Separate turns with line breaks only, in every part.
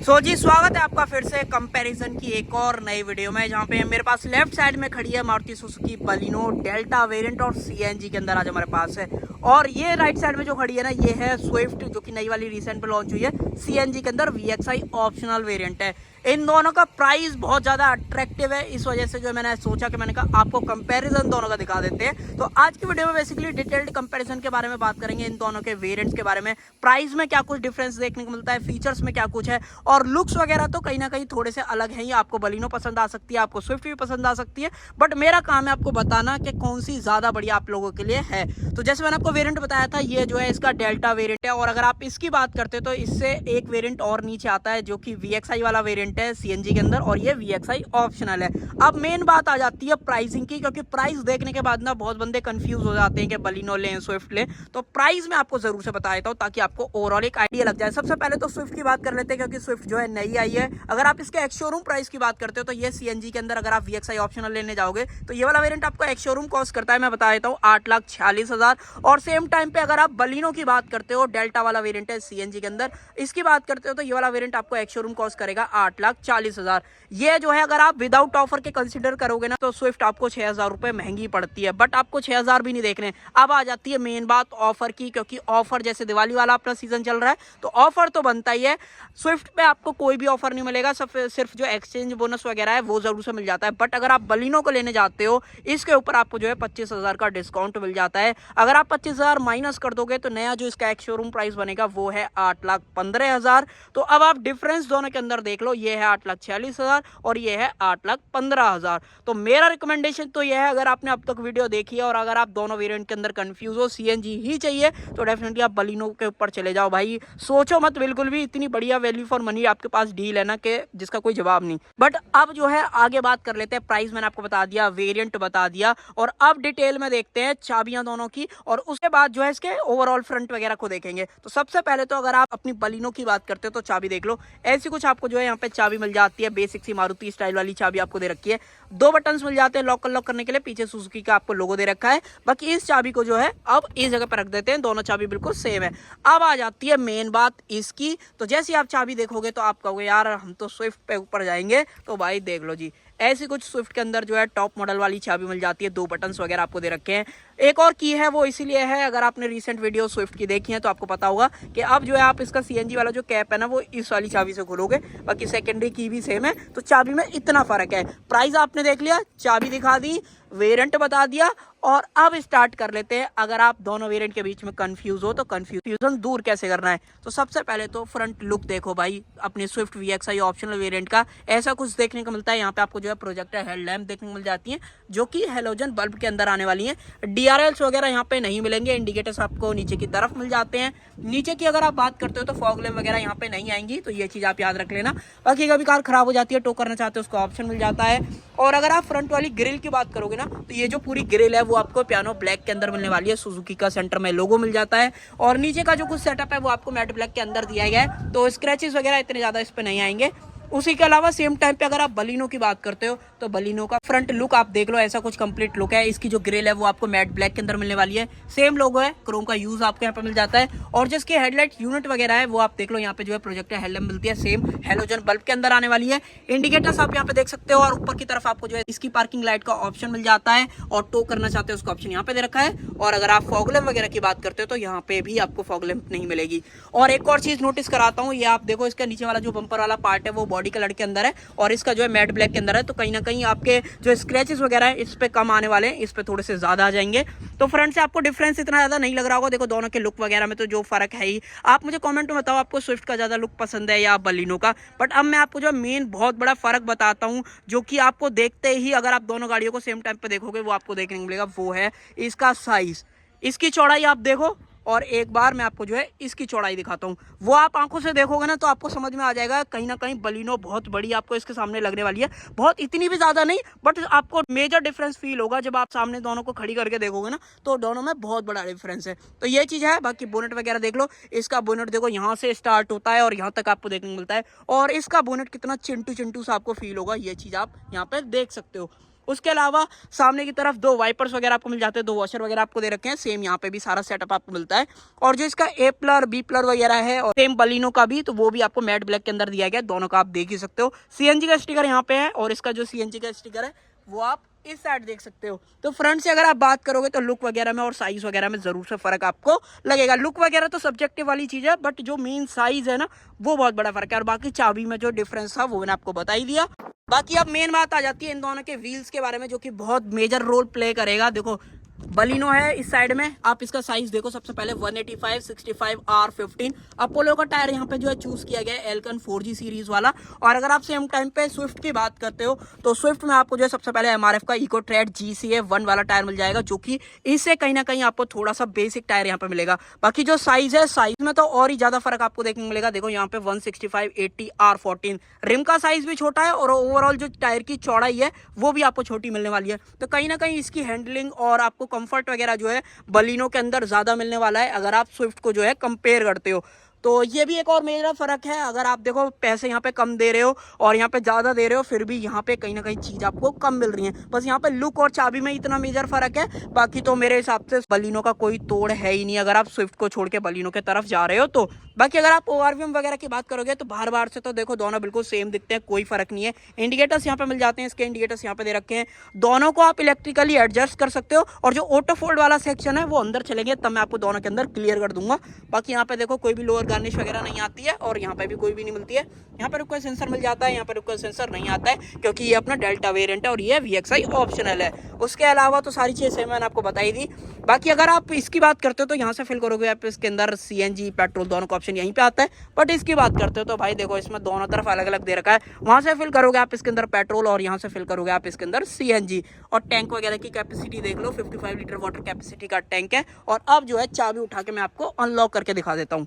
जी स्वागत है आपका फिर से कंपैरिजन की एक और नई वीडियो में, जहाँ पे मेरे पास लेफ्ट साइड में खड़ी है Maruti Suzuki Baleno delta variant और सीएनजी के अंदर आज हमारे पास है। और ये राइट साइड में जो खड़ी है ना, ये है स्विफ्ट, जो कि नई वाली रिसेंट में लॉन्च हुई है सीएनजी के अंदर। वीएक्सआई ऑप्शनल वेरिएंट है। इन दोनों का प्राइस बहुत ज़्यादा अट्रैक्टिव है, इस वजह से जो मैंने सोचा कि मैंने कहा आपको कंपैरिजन दोनों का दिखा देते हैं। तो आज की वीडियो में बेसिकली डिटेल्ड कंपैरिजन के बारे में बात करेंगे, इन दोनों के वेरिएंट्स के बारे में, प्राइस में क्या कुछ डिफरेंस देखने को मिलता है, फीचर्स में क्या कुछ है, और लुक्स वगैरह तो कहीं ना कहीं थोड़े से अलग हैं। ये आपको बलिनो पसंद आ सकती है, आपको स्विफ्ट भी पसंद आ सकती है, बट मेरा काम है आपको बताना कि कौन सी ज़्यादा बढ़िया आप लोगों के लिए है। तो जैसे मैंने आपको वेरिएंट बताया था, ये जो है इसका डेल्टा वेरिएंट है। और अगर आप इसकी बात करते हो तो इससे एक वेरिएंट और नीचे आता है, जो कि वीएक्सआई वाला वेरिएंट है सीएनजी के अंदर, और ये वीएक्सआई ऑप्शनल है। अब मेन बात आ जाती है प्राइसिंग की, क्योंकि प्राइस देखने के बाद ना बहुत बंदे कंफ्यूज हो जाते हैं कि बलिनो लें स्विफ्ट लें। तो प्राइस मैं आपको जरूर से बता देता हूँ ताकि आपको ओवरऑल एक आइडिया लग जाए। सबसे पहले तो स्विफ्ट की बात कर लेते हैं, क्योंकि स्विफ्ट जो है नई आई है। अगर आप इसके एक्स शोरूम प्राइस की बात करते हो तो ये सीएनजी के अंदर अगर आप वीएक्सआई ऑप्शनल लेने जाओगे तो ये वाला वेरिएंट आपको एक्स शोरूम कॉस्ट करता है, मैं बता देता हूँ, 8,46,000। और सेम टाइम पे अगर आप बलिनो की बात करते हो, डेल्टा वाला वेरिएंट है सीएनजी के अंदर, इसकी बात करते हो तो ये वाला वेरिएंट आपको एक्स शोरूम कॉस्ट करेगा 8,40,000। ये जो है अगर आप विदाउट ऑफर के कंसीडर करोगे ना तो स्विफ्ट आपको 6,000 रुपए महंगी पड़ती है। बट आपको 6,000 भी नहीं देखने। अब आ जाती है मेन बात ऑफर की, क्योंकि ऑफर जैसे दिवाली वाला अपना सीजन चल रहा है तो ऑफर तो बनता ही है। स्विफ्ट पे आपको कोई भी ऑफर नहीं मिलेगा, सिर्फ जो एक्सचेंज बोनस वगैरह है वो जरूर से मिल जाता है। बट अगर आप बलिनो को लेने जाते हो, इसके ऊपर आपको जो है 25,000 का डिस्काउंट मिल जाता है। अगर आप 25,000 माइनस कर दोगे तो नया जो इसका एक्स शोरूम प्राइस बनेगा वो है 8,15,000। तो अब आप डिफरेंस दोनों के अंदर देख लो, ये है 8,46,000 और ये है 8,15,000। तो मेरा रिकमेंडेशन तो ये है, अगर आपने अब तक वीडियो देखी है और अगर आप दोनों वेरिएंट के अंदर कंफ्यूज हो, सीएनजी ही चाहिए, तो डेफिनेटली आप बलिनो के ऊपर चले जाओ भाई। सोचो मत बिल्कुल भी, इतनी बढ़िया वैल्यू फॉर मनी आपके पास डील है ना कि जिसका कोई जवाब नहीं। बट अब जो है आगे बात कर लेते हैं। प्राइस मैंने आपको बता दिया, वेरिएंट बता दिया, और अब डिटेल में देखते हैं चाबियां दोनों की, और उसके बाद जो है इसके ओवरऑल फ्रंट वगैरह को देखेंगे। तो सबसे पहले तो अगर आप अपनी बलिनो की बात करते हो तो चाबी देख लो। ऐसी कुछ आपको जो है यहाँ पे चाबी मिल जाती है, बेसिक सी मारुति स्टाइल वाली चाबी आपको दे रखी है। 2 बटन्स मिल जाते हैं लॉक अनलॉक करने के लिए, पीछे सुजुकी का आपको लोगो दे रखा है। बाकी इस चाबी को जो है अब इस जगह पर रख देते हैं, दोनों चाबी बिल्कुल सेम है। अब आ जाती है मेन बात इसकी। तो जैसे ही आप चाबी देखोगे तो आप कहोगे यार हम तो स्विफ्ट पे ऊपर जाएंगे, तो भाई देख लो जी, ऐसी कुछ स्विफ्ट के अंदर जो है टॉप मॉडल वाली चाबी मिल जाती है। 2 बटन्स वगैरह आपको दे रखे हैं। एक और की है, वो इसीलिए है, अगर आपने रीसेंट वीडियो स्विफ्ट की देखी है तो आपको पता होगा कि अब जो है आप इसका सीएनजी वाला जो कैप है ना वो इस वाली चाबी से खोलोगे। बाकी सेकेंडरी की भी सेम है, तो चाबी में इतना फर्क है। प्राइस आपने देख लिया, चाबी दिखा दी, वेरिएंट बता दिया, और अब स्टार्ट कर लेते हैं। अगर आप दोनों वेरिएंट के बीच में कंफ्यूज हो तो कंफ्यूजन दूर कैसे करना है। तो सबसे पहले तो फ्रंट लुक देखो भाई अपने स्विफ्ट वीएक्सआई ऑप्शनल वेरिएंट का। ऐसा कुछ देखने को मिलता है। यहाँ पे आपको जो है प्रोजेक्टर हेडलैम्प देखने को मिल जाती है, जो कि हेलोजन बल्ब के अंदर आने वाली है। डीआरएल्स वगैरह यहाँ पे नहीं मिलेंगे, इंडिकेटर्स आपको नीचे की तरफ मिल जाते हैं। नीचे की अगर आप बात करते हो तो फॉग लैम्प वगैरह यहाँ पे नहीं आएंगी, तो ये चीज आप याद रख लेना। बाकी कभी कार खराब हो जाती है, टो करना चाहते हो उसका ऑप्शन मिल जाता है। और अगर आप फ्रंट वाली ग्रिल की बात करोगे ना, तो ये जो पूरी ग्रिल है वो आपको पियानो ब्लैक के अंदर मिलने वाली है। सुजुकी का सेंटर में लोगो मिल जाता है, और नीचे का जो कुछ सेटअप है वो आपको मैट ब्लैक के अंदर दिया गया है, तो स्क्रैचेस वगैरह इतने ज्यादा इस पे नहीं आएंगे। उसी के अलावा सेम टाइम पे अगर आप बलिनो की बात करते हो तो बलिनो का फ्रंट लुक आप देख लो, ऐसा कुछ कंप्लीट लुक है। इसकी जो ग्रिल है वो आपको मैट ब्लैक के अंदर मिलने वाली है। सेम लोगो है, क्रोम का यूज आपको यहाँ पे मिल जाता है। और जिसके हेडलाइट यूनिट वगैरह है वो आप देख लो, यहाँ पे जो है प्रोजेक्टर हेडलैम्प मिलती है, सेम हेलोजन बल्ब के अंदर आने वाली है। इंडिकेटर्स आप यहाँ पे देख सकते हो, और ऊपर की तरफ आपको जो है इसकी पार्किंग लाइट का ऑप्शन मिल जाता है, और टो करना चाहते हो उसका ऑप्शन यहाँ पे दे रखा है। और अगर आप फॉग लैम्प वगैरह की बात करते हो तो यहाँ पे भी आपको फॉग लैम्प नहीं मिलेगी। और एक और चीज नोटिस कराता हूँ, ये आप देखो, इसका नीचे वाला जो बम्पर वाला पार्ट है वो बॉडी कलर के अंदर है, और इसका जो है मैट ब्लैक के अंदर है। तो कहीं ना कहीं आपके जो स्क्रैचेस वगैरह है इस पे कम आने वाले हैं, इस पे थोड़े से ज्यादा आ जाएंगे। तो फ्रंट से आपको डिफरेंस इतना ज्यादा नहीं लग रहा होगा। देखो दोनों के लुक वगैरह में तो जो फर्क है ही। आप मुझे कमेंट में बताओ आपको स्विफ्ट का ज्यादा लुक पसंद है या बलिनो का। बट अब मैं आपको जो मेन बहुत बड़ा फर्क बताता हूँ, जो कि आपको देखते ही अगर आप दोनों गाड़ियों को सेम टाइम पे देखोगे वो आपको देखने को मिलेगा, वो है इसका साइज। इसकी चौड़ाई आप देखो, और एक बार मैं आपको जो है इसकी चौड़ाई दिखाता हूँ। वो आप आंखों से देखोगे ना तो आपको समझ में आ जाएगा, कहीं ना कहीं बलिनो बहुत बड़ी आपको इसके सामने लगने वाली है। बहुत इतनी भी ज्यादा नहीं, बट आपको मेजर डिफरेंस फील होगा जब आप सामने दोनों को खड़ी करके देखोगे ना, तो दोनों में बहुत बड़ा डिफरेंस है। तो ये चीज है। बाकी बोनेट वगैरह देख लो, इसका बोनेट देखो यहाँ से स्टार्ट होता है और यहाँ तक आपको देखने को मिलता है, और इसका बोनेट कितना चिंटू चिंटू सा आपको फील होगा, ये चीज आप यहाँ पे देख सकते हो। उसके अलावा सामने की तरफ 2 वाइपर्स वगैरह आपको मिल जाते हैं, 2 वॉशर वगैरह आपको दे रखे हैं। सेम यहाँ पे भी सारा सेटअप आपको मिलता है। और जो इसका ए प्लर बी प्लर वगैरह है और सेम बलिनो का भी, तो वो भी आपको मैट ब्लैक के अंदर दिया गया है। दोनों का आप देख ही सकते हो। सीएनजी का स्टिकर यहाँ पे है और इसका जो सीएनजी का स्टिकर है वो आप इस साइड देख सकते हो। तो फ्रंट से अगर आप बात करोगे तो लुक वगैरह में और साइज वगैरह में जरूर से फर्क आपको लगेगा। लुक वगैरह तो सब्जेक्टिव वाली चीज है, बट जो मेन साइज है ना वो बहुत बड़ा फर्क है। और बाकी चाबी में जो डिफरेंस था वो मैंने आपको बता ही दिया। बाकी अब मेन बात आ जाती है इन दोनों के व्हील्स के बारे में, जो कि बहुत मेजर रोल प्ले करेगा। देखो बलिनो है इस साइड में, आप इसका साइज देखो। सबसे पहले 185 65 R15 अपोलो का टायर यहाँ पे जो है चूज किया गया है, एल्कन 4G सीरीज वाला। और अगर आप सेम टाइम पे स्विफ्ट की बात करते हो तो स्विफ्ट में आपको जो है सबसे पहले MRF का इको ट्रेड GCA 1 वाला टायर मिल जाएगा, जो कि इससे कहीं ना कहीं आपको थोड़ा सा बेसिक टायर यहाँ पे मिलेगा। बाकी जो साइज है, साइज में तो और ही ज्यादा फर्क आपको देखने को मिलेगा। देखो यहाँ पे 165 80 R14 रिम का साइज भी छोटा है और ओवरऑल जो टायर की चौड़ाई है वो भी आपको छोटी मिलने वाली है। तो कहीं ना कहीं इसकी हैंडलिंग और आपको कंफर्ट वगैरह जो है बलिनो के अंदर ज्यादा मिलने वाला है अगर आप स्विफ्ट को जो है कंपेयर करते हो। तो ये भी एक और मेजर फर्क है। अगर आप देखो पैसे यहाँ पे कम दे रहे हो और यहाँ पे ज्यादा दे रहे हो, फिर भी यहाँ पे कहीं ना कहीं चीज आपको कम मिल रही है। बस यहाँ पे लुक और चाबी में इतना मेजर फर्क है। बाकी तो मेरे हिसाब से बलिनो का कोई तोड़ है ही नहीं अगर आप स्विफ्ट को छोड़ के बलिनो के तरफ जा रहे हो तो। बाकी अगर आप ओआरवीएम वगैरह की बात करोगे तो बाहर बाहर से तो देखो दोनों बिल्कुल सेम दिखते हैं, कोई फर्क नहीं है। इंडिकेटर्स यहाँ पे मिल जाते हैं, इसके इंडिकेटर्स यहाँ पे दे रखे हैं। दोनों को आप इलेक्ट्रिकली एडजस्ट कर सकते हो। और जो ऑटो फोल्ड वाला सेक्शन है वो अंदर चलेंगे तब मैं आपको दोनों के अंदर क्लियर कर दूंगा। बाकी यहाँ पे देखो कोई भी लोअर गार्निश वगैरह नहीं आती है और यहाँ पे भी कोई भी नहीं मिलती है। यहाँ पे रुको सेंसर मिल जाता है, यहाँ पे रुको सेंसर नहीं आता है क्योंकि ये अपना डेल्टा वेरिएंट है और ये VXI ऑप्शनल है। उसके अलावा तो सारी चीजें मैंने आपको बताई दी। बाकी अगर आप इसकी बात करते हो तो यहाँ से फिल करोगे आप इसके अंदर CNG पेट्रोल दोनों का ऑप्शन यहीं पे आता है। बट इसकी बात करते हो तो भाई देखो इसमें दोनों तरफ अलग अलग दे रखा है। वहां से फिल करोगे आप इसके अंदर पेट्रोल और यहाँ से फिल करोगे आप इसके अंदर CNG। और टैंक वगैरह की कैपेसिटी देख लो, 55 लीटर वाटर कैपेसिटी का टैंक है। और अब जो है चाबी उठा के मैं आपको अनलॉक करके दिखा देता हूँ।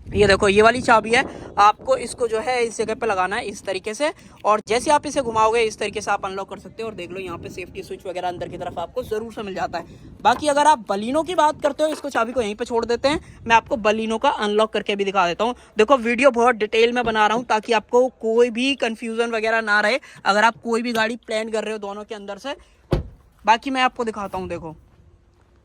ये देखो ये वाली चाबी है, आपको इसको जो है इस जगह पे लगाना है इस तरीके से और जैसे आप इसे घुमाओगे इस तरीके से आप अनलॉक कर सकते हो। और देख लो यहाँ पे सेफ्टी स्विच वगैरह अंदर की तरफ आपको जरूर से मिल जाता है। बाकी अगर आप बलिनो की बात करते हो, इसको चाबी को यहीं पे छोड़ देते हैं, मैं आपको बलिनो का अनलॉक करके भी दिखा देता हूँ। देखो वीडियो बहुत डिटेल में बना रहा हूँ ताकि आपको कोई भी कंफ्यूजन वगैरह ना रहे अगर आप कोई भी गाड़ी प्लान कर रहे हो दोनों के अंदर से। बाकी मैं आपको दिखाता हूँ।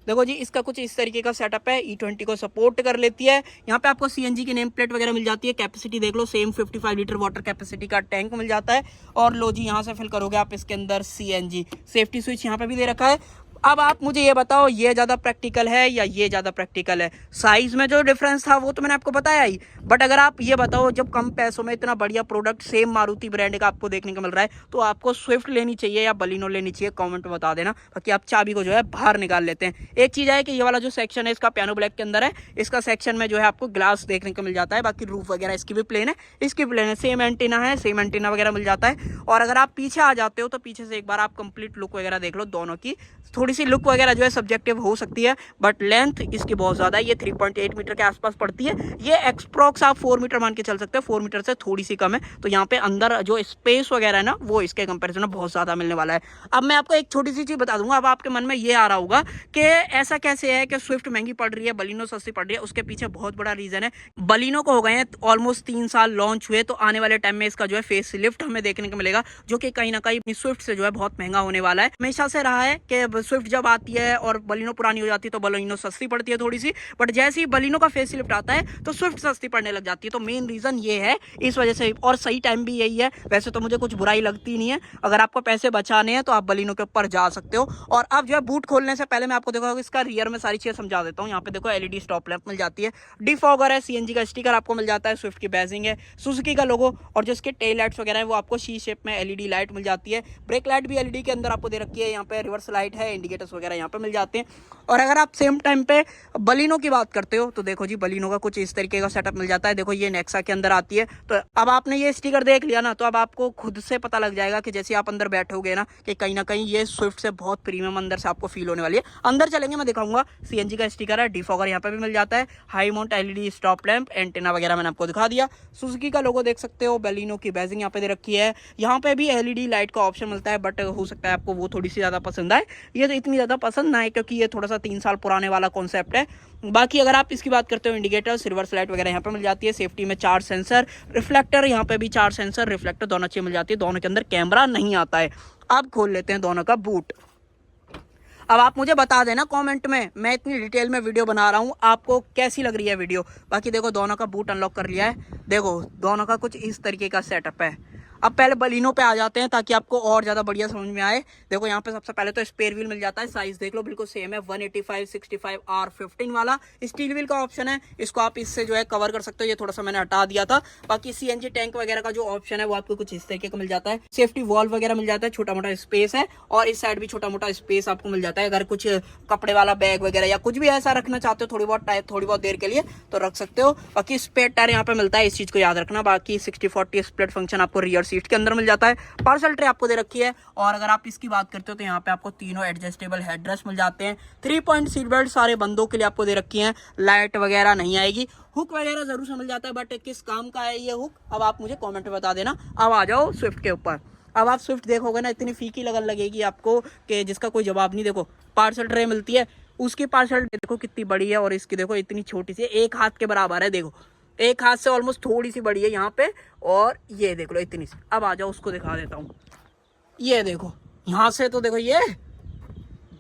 देखो जी इसका कुछ इस तरीके का सेटअप है, E20 को सपोर्ट कर लेती है। यहाँ पे आपको CNG की नेम प्लेट वगैरह मिल जाती है। कैपेसिटी देख लो सेम 55 लीटर वाटर कैपेसिटी का टैंक मिल जाता है। और लो जी यहाँ से फिल करोगे आप इसके अंदर CNG। सेफ्टी स्विच यहाँ पे भी दे रखा है। अब आप मुझे ये बताओ ये ज़्यादा प्रैक्टिकल है या ये ज़्यादा प्रैक्टिकल है। साइज में जो डिफरेंस था वो तो मैंने आपको बताया ही, बट अगर आप ये बताओ जब कम पैसों में इतना बढ़िया प्रोडक्ट सेम मारुति ब्रांड का आपको देखने को मिल रहा है तो आपको स्विफ्ट लेनी चाहिए या बलिनो लेनी चाहिए, कमेंट में बता देना। बाकी आप चाबी को जो है बाहर निकाल लेते हैं। एक चीज़ है कि ये वाला जो सेक्शन है इसका पियानो ब्लैक के अंदर है, इसका सेक्शन में जो है आपको ग्लास देखने को मिल जाता है। बाकी रूफ वगैरह इसकी भी प्लेन है, इसकी प्लेन है, सेम एंटीना है, सेम एंटीना वगैरह मिल जाता है। और अगर आप पीछे आ जाते हो तो पीछे से एक बार आप कंप्लीट लुक वगैरह देख लो दोनों की। थोड़ी सी लुक वगैरह जो है सब्जेक्टिव हो सकती है बट लेंथ इसकी बहुत ज्यादा है, ये 3.8 मीटर के आसपास पड़ती है। ये एक्सप्रोक्स आप 4 मीटर मान के चल सकते हैं, 4 मीटर से थोड़ी सी कम है। तो यहाँ पे अंदर जो स्पेस वगैरह है ना वो इसके कंपैरिजन में बहुत ज्यादा मिलने वाला है। अब मैं आपको एक छोटी सी चीज बता दूंगा। अब आपके मन में ये आ रहा होगा कि ऐसा कैसे है कि स्विफ्ट महंगी पड़ रही है बलिनो सस्ती पड़ रही है। उसके पीछे बहुत बड़ा रीजन है। बलिनो को हो गए हैं ऑलमोस्ट 3 साल लॉन्च हुए, तो आने वाले टाइम में इसका जो है फेस लिफ्ट हमें देखने को मिलेगा, जो कि कहीं ना कहीं स्विफ्ट से जो है बहुत महंगा होने वाला है। हमेशा से रहा है कि स्विफ्ट जब आती है और बलिनो पुरानी हो जाती है तो बलिनो सस्ती पड़ती है थोड़ी सी, बट जैसे ही बलिनो का फेस लिफ्ट आता है तो स्विफ्ट सस्ती पड़ने लग जाती है। तो मेन रीजन ये है इस वजह से, और सही टाइम भी यही है। वैसे तो मुझे कुछ बुराई लगती नहीं है, अगर आपको पैसे बचाने हैं तो आप बलिनो के ऊपर जा सकते हो। और अब जो है बूट खोलने से पहले मैं आपको देखो इसका रियर में सारी चीजें समझा देता हूँ। यहाँ पे देखो LED स्टॉप लैंप मिल जाती है, डिफॉगर है, CNG का स्टिकर आपको मिल जाता है, स्विफ्ट की बैजिंग है, सुजुकी का लोगो, और जो इसके टेल लाइट्स वगैरह है वो आपको सी शेप में LED लाइट मिल जाती है। ब्रेक लाइट भी LED के अंदर आपको दे रखी है। यहाँ पे रिवर्स लाइट है, इंडिकेटर्स वगैरह यहाँ पे मिल जाते हैं। और अगर आप सेम टाइम पे बलिनो की बात करते हो तो देखो जी बलिनो का कुछ इस तरीके का सेटअप मिल जाता है। देखो ये नेक्सा के अंदर आती है। तो अब आपने ये स्टिकर देख लिया ना, तो अब आपको खुद से पता लग जाएगा कि जैसे आप अंदर बैठोगे ना कि कहीं ना कहीं ये स्विफ्ट से बहुत प्रीमियम अंदर से आपको फील होने वाली है। अंदर चलेंगे मैं दिखाऊंगा। CNG का स्टिकर है, डिफॉगर यहाँ पे भी मिल जाता है, high mount LED stop lamp, antenna वगैरह मैंने आपको दिखा दिया। सुजुकी का लोगो देख सकते हो, बलिनो की बैजिंग यहाँ पे दे रखी है। यहाँ पे भी LED लाइट का ऑप्शन मिलता है, बट हो सकता है आपको वो थोड़ी सी ज्यादा पसंद आए, ये तो इतनी ज्यादा पसंद ना आए क्योंकि ये थोड़ा सा 3 साल पुराने वाला कॉन्सेप्ट है। बाकी अगर आप इसकी बात करते हो इंडिकेटर्स, रिवर्स लाइट वगैरह यहाँ पे मिल जाती है। सेफ्टी में 4 सेंसर, रिफ्लेक्टर यहाँ पे भी 4 सेंसर, रिफ्लेक्टर दोनों अच्छी मिल जाती है। दोनों के अंदर कैमरा नहीं आता है। अब खोल लेते हैं दोनों का बूट। अब आप मुझे बता देना कमेंट में, मैं इतनी डिटेल में वीडियो बना रहा हूँ, आपको कैसी लग रही है वीडियो। बाकी देखो दोनों का बूट अनलॉक कर लिया है, देखो दोनों का कुछ इस तरीके का सेटअप है। अब पहले बलिनो पे आ जाते हैं ताकि आपको और ज़्यादा बढ़िया समझ में आए। देखो यहाँ पे सबसे पहले तो स्पेयर व्हील मिल जाता है, साइज देख लो बिल्कुल सेम है, 185/65 R15 वाला स्टील व्हील का ऑप्शन है। इसको आप इससे जो है कवर कर सकते हो, ये थोड़ा सा मैंने हटा दिया था। बाकी CNG टैंक वगैरह का जो ऑप्शन है वो आपको कुछ इस तरीके का मिल जाता है। सेफ्टी वॉल्व वगैरह मिल जाता है, छोटा मोटा स्पेस है, और इस साइड भी छोटा मोटा स्पेस आपको मिल जाता है। अगर कुछ कपड़े वाला बैग वगैरह या कुछ भी ऐसा रखना चाहते हो थोड़ी बहुत देर के लिए तो रख सकते हो। बाकी स्पेयर टायर यहाँ पे मिलता है, इस चीज को याद रखना। बाकी 60-40 स्प्लिट फंक्शन आपको रियर सीट के अंदर मिल जाता है। पार्सल ट्रे आपको दे रखी है, और अगर आप इसकी बात करते हो तो यहाँ पे आपको तीनों एडजस्टेबल हेडरेस्ट मिल जाते हैं। 3 पॉइंट सीट बेल्ट सारे बंदों के लिए आपको दे रखी है, लाइट वगैरह नहीं आएगी। हुक वगैरह जरूर से मिल जाता है, बट किस काम का है ये हुक अब आप मुझे कमेंट में बता देना। अब आ जाओ स्विफ्ट के ऊपर। अब आप स्विफ्ट देखोगे ना, इतनी फीकी लगन लगेगी आपको कि जिसका कोई जवाब नहीं। देखो पार्सल ट्रे मिलती है, उसकी पार्सल देखो कितनी बड़ी है, और इसकी देखो इतनी छोटी सी, एक हाथ के बराबर है। देखो एक हाथ से ऑलमोस्ट थोड़ी सी बड़ी है यहाँ पे, और ये देख लो इतनी सी। अब आ जाओ उसको दिखा देता हूँ, ये देखो यहाँ से तो देखो ये